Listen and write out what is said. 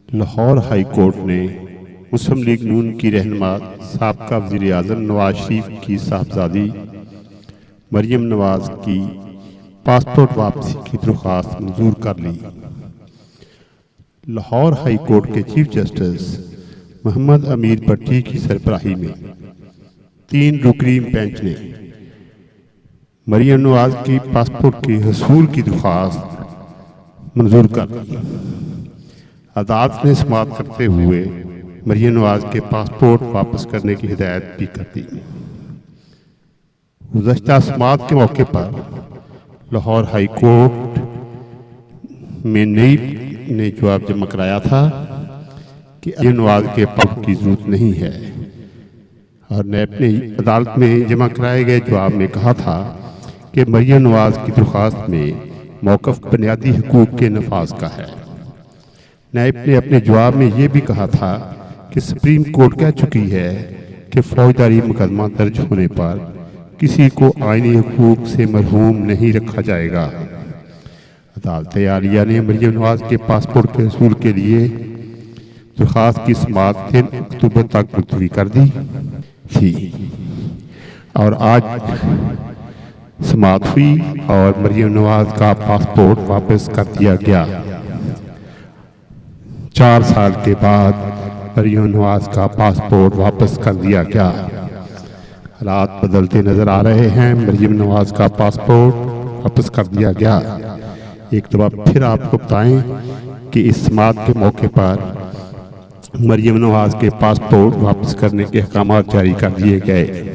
Lahore high court ने मुस्लिम league नून की रहनुमा साबका वज़ीर आज़म नवाज शरीफ की साहबजादी मरियम नवाज की पासपोर्ट वापसी की दरख्वास्त मंजूर कर ली। लाहौर हाई कोर्ट के चीफ जस्टिस मोहम्मद अमीर भट्टी की सरबराही में 3 रुकनी बेंच ने मरियम नवाज की पासपोर्ट के हसूल की दरख्वास्त मंजूर कर दी। अदालत ने समाअत करते हुए मरियम नवाज के पासपोर्ट वापस करने की हिदायत भी कर दी। गुज़श्ता समाअत के मौके पर लाहौर हाई कोर्ट में नईब ने जवाब जमा कराया था कि मरियम नवाज के पासपोर्ट की जरूरत नहीं है, और नैब ने अदालत में जमा कराए गए जवाब में कहा था कि मरियम नवाज की दरख्वास्त में मौक़िफ़ बुनियादी हकूक़ के नफाज का है। नैब ने अपने जवाब में ये भी कहा था कि सुप्रीम कोर्ट कह चुकी है कि फौजदारी मुकदमा दर्ज होने पर किसी को आईनी हकूक़ से महरूम नहीं रखा जाएगा। अदालत आलिया ने मरियम नवाज के पासपोर्ट के हसूल के लिए दरख्वास्त की समाअत 3 अक्टूबर तक मुलतवी कर दी थी, और आज समाअत हुई और मरियम नवाज का पासपोर्ट वापस कर दिया गया। 4 साल के बाद मरियम नवाज का पासपोर्ट वापस कर दिया गया। हालात बदलते नजर आ रहे हैं। मरियम नवाज का पासपोर्ट वापस कर दिया गया। एक दफा फिर आपको बताएं कि इस समाअत के मौके पर मरियम नवाज के पासपोर्ट वापस करने के अहकाम जारी कर दिए गए।